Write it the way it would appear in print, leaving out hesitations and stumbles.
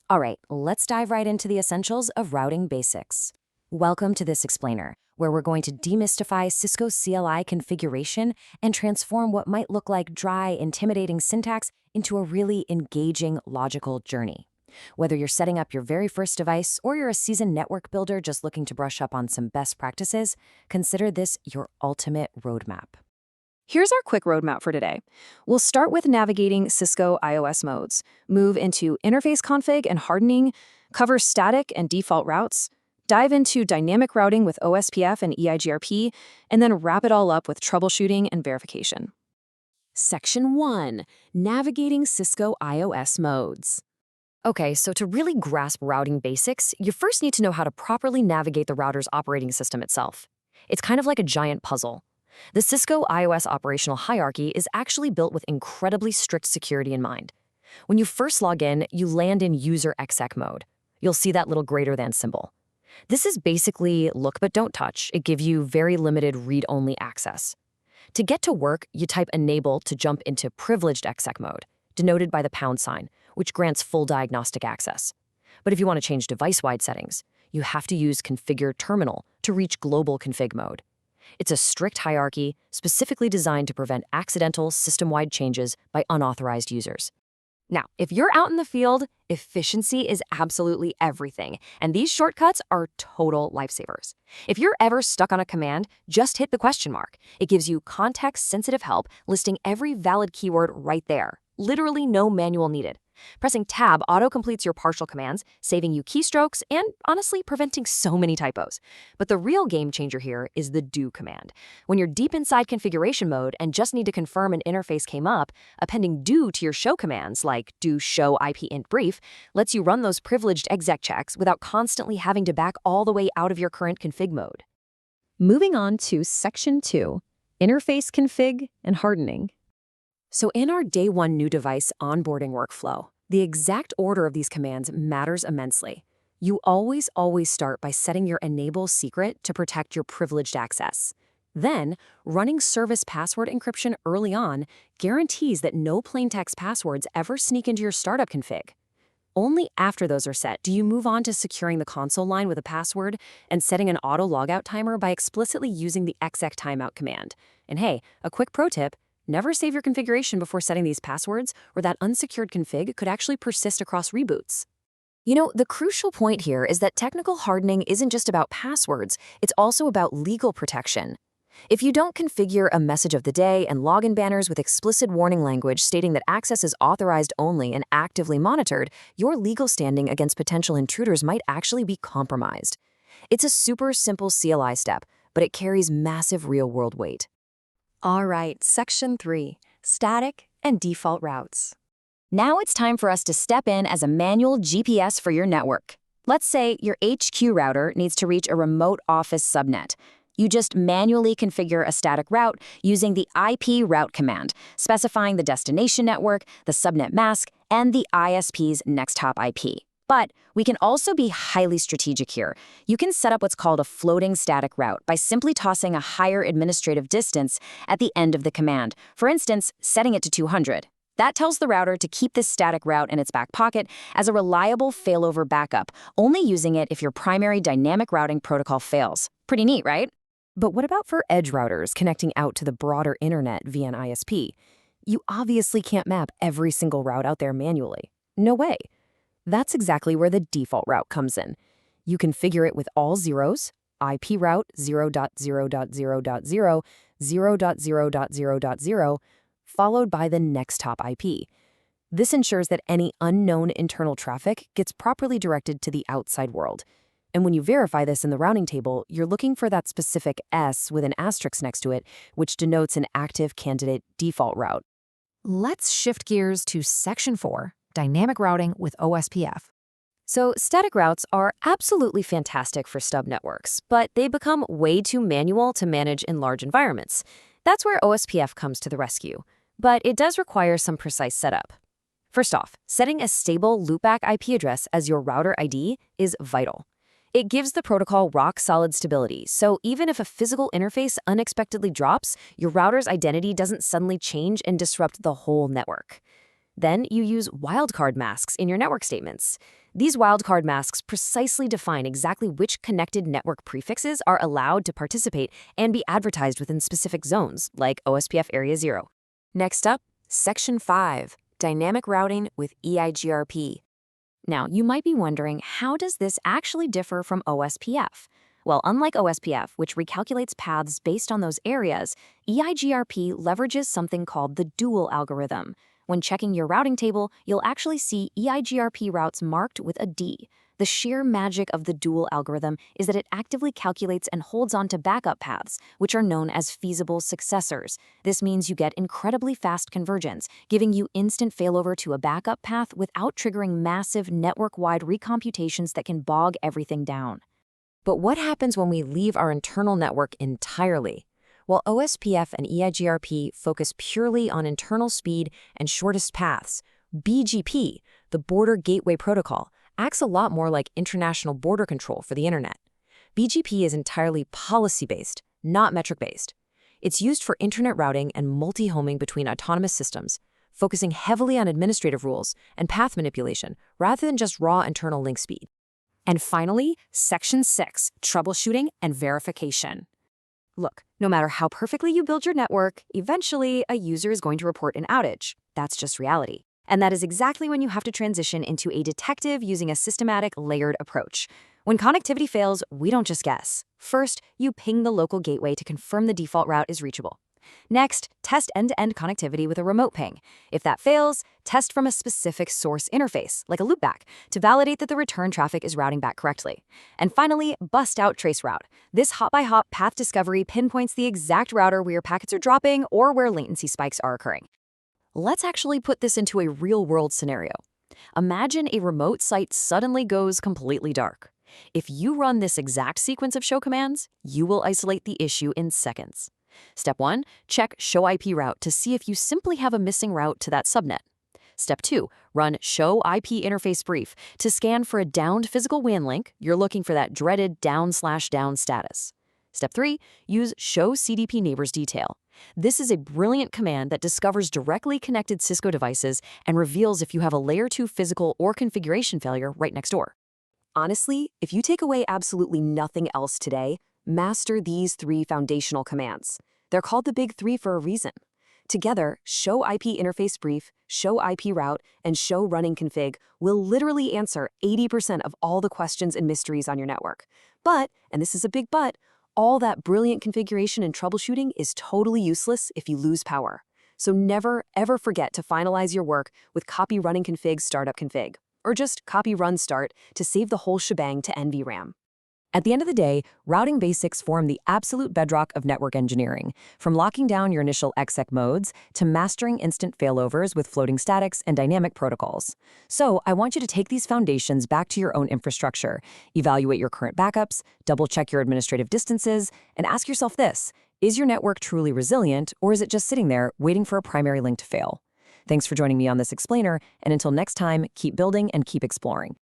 All right, let's dive right into the essentials of routing basics. Welcome to this explainer, where we're going to demystify Cisco CLI configuration and transform what might look like dry, intimidating syntax into a really engaging, logical journey. Whether you're setting up your very first device or you're a seasoned network builder just looking to brush up on some best practices, consider this your ultimate roadmap. Here's our quick roadmap for today. We'll start with navigating Cisco iOS modes, move into interface config and hardening, cover static and default routes, dive into dynamic routing with OSPF and EIGRP, and then wrap it all up with troubleshooting and verification. Section 1. Navigating Cisco iOS modes. Okay, so to really grasp routing basics, you first need to know how to properly navigate the router's operating system itself. It's kind of like a giant puzzle. The Cisco iOS operational hierarchy is actually built with incredibly strict security in mind. When you first log in, you land in user exec mode. You'll see that little greater than symbol. This is basically look but don't touch. It gives you very limited read-only access. To get to work, you type enable to jump into privileged exec mode, denoted by the pound sign, which grants full diagnostic access. But if you want to change device-wide settings, you have to use configure terminal to reach global config mode. It's a strict hierarchy specifically designed to prevent accidental system-wide changes by unauthorized users. Now, if you're out in the field, efficiency is absolutely everything, and these shortcuts are total lifesavers. If you're ever stuck on a command, just hit the question mark. It gives you context-sensitive help listing every valid keyword right there. Literally no manual needed. Pressing Tab auto-completes your partial commands, saving you keystrokes and, honestly, preventing so many typos. But the real game changer here is the do command. When you're deep inside configuration mode and just need to confirm an interface came up, appending do to your show commands, like do show ipint brief, lets you run those privileged exec checks without constantly having to back all the way out of your current config mode. Moving on to Section 2, interface config and hardening. So in our day one new device onboarding workflow, the exact order of these commands matters immensely. You always start by setting your enable secret to protect your privileged access. Then, running service password encryption early on guarantees that no plaintext passwords ever sneak into your startup config. Only after those are set do you move on to securing the console line with a password and setting an auto logout timer by explicitly using the exec timeout command. And hey, a quick pro tip, never save your configuration before setting these passwords, or that unsecured config could actually persist across reboots. You know, the crucial point here is that technical hardening isn't just about passwords, it's also about legal protection. If you don't configure a message of the day and login banners with explicit warning language stating that access is authorized only and actively monitored, your legal standing against potential intruders might actually be compromised. It's a super simple CLI step, but it carries massive real-world weight. All right, Section 3, static and default routes. Now it's time for us to step in as a manual GPS for your network. Let's say your HQ router needs to reach a remote office subnet. You just manually configure a static route using the IP route command, specifying the destination network, the subnet mask, and the ISP's next hop IP. But we can also be highly strategic here. You can set up what's called a floating static route by simply tossing a higher administrative distance at the end of the command, for instance, setting it to 200. That tells the router to keep this static route in its back pocket as a reliable failover backup, only using it if your primary dynamic routing protocol fails. Pretty neat, right? But what about for edge routers connecting out to the broader internet via an ISP? You obviously can't map every single route out there manually. No way. That's exactly where the default route comes in. You configure it with all zeros, IP route 0.0.0.0, 0.0.0.0, followed by the next hop IP. This ensures that any unknown internal traffic gets properly directed to the outside world. And when you verify this in the routing table, you're looking for that specific S with an asterisk next to it, which denotes an active candidate default route. Let's shift gears to Section 4. Dynamic routing with OSPF. So static routes are absolutely fantastic for stub networks, but they become way too manual to manage in large environments. That's where OSPF comes to the rescue, but it does require some precise setup. First off, setting a stable loopback IP address as your router ID is vital. It gives the protocol rock-solid stability, so even if a physical interface unexpectedly drops, your router's identity doesn't suddenly change and disrupt the whole network. Then you use wildcard masks in your network statements. These wildcard masks precisely define exactly which connected network prefixes are allowed to participate and be advertised within specific zones, like OSPF Area 0. Next up, Section 5, Dynamic Routing with EIGRP. Now, you might be wondering, how does this actually differ from OSPF? Well, unlike OSPF, which recalculates paths based on those areas, EIGRP leverages something called the dual algorithm. When checking your routing table, you'll actually see EIGRP routes marked with a D. The sheer magic of the dual algorithm is that it actively calculates and holds on to backup paths, which are known as feasible successors. This means you get incredibly fast convergence, giving you instant failover to a backup path without triggering massive network-wide recomputations that can bog everything down. But what happens when we leave our internal network entirely? While OSPF and EIGRP focus purely on internal speed and shortest paths, BGP, the Border Gateway Protocol, acts a lot more like international border control for the internet. BGP is entirely policy-based, not metric-based. It's used for internet routing and multi-homing between autonomous systems, focusing heavily on administrative rules and path manipulation rather than just raw internal link speed. And finally, Section 6, Troubleshooting and Verification. Look, no matter how perfectly you build your network, eventually a user is going to report an outage. That's just reality. And that is exactly when you have to transition into a detective using a systematic, layered approach. When connectivity fails, we don't just guess. First, you ping the local gateway to confirm the default route is reachable. Next, test end-to-end connectivity with a remote ping. If that fails, test from a specific source interface, like a loopback, to validate that the return traffic is routing back correctly. And finally, bust out traceroute. This hop-by-hop path discovery pinpoints the exact router where your packets are dropping or where latency spikes are occurring. Let's actually put this into a real-world scenario. Imagine a remote site suddenly goes completely dark. If you run this exact sequence of show commands, you will isolate the issue in seconds. Step 1, check Show IP Route to see if you simply have a missing route to that subnet. Step 2, run Show IP Interface Brief to scan for a downed physical WAN link. You're looking for that dreaded down/down status. Step 3, use Show CDP Neighbors Detail. This is a brilliant command that discovers directly connected Cisco devices and reveals if you have a Layer 2 physical or configuration failure right next door. Honestly, if you take away absolutely nothing else today, master these 3 foundational commands. They're called the Big 3 for a reason. Together, Show IP Interface Brief, Show IP Route, and Show Running Config will literally answer 80% of all the questions and mysteries on your network. But, and this is a big but, all that brilliant configuration and troubleshooting is totally useless if you lose power. So never, ever forget to finalize your work with Copy Running Config Startup Config, or just Copy Run Start to save the whole shebang to NVRAM. At the end of the day, routing basics form the absolute bedrock of network engineering, from locking down your initial exec modes to mastering instant failovers with floating statics and dynamic protocols. So I want you to take these foundations back to your own infrastructure, evaluate your current backups, double-check your administrative distances, and ask yourself this: is your network truly resilient, or is it just sitting there waiting for a primary link to fail? Thanks for joining me on this explainer, and until next time, keep building and keep exploring.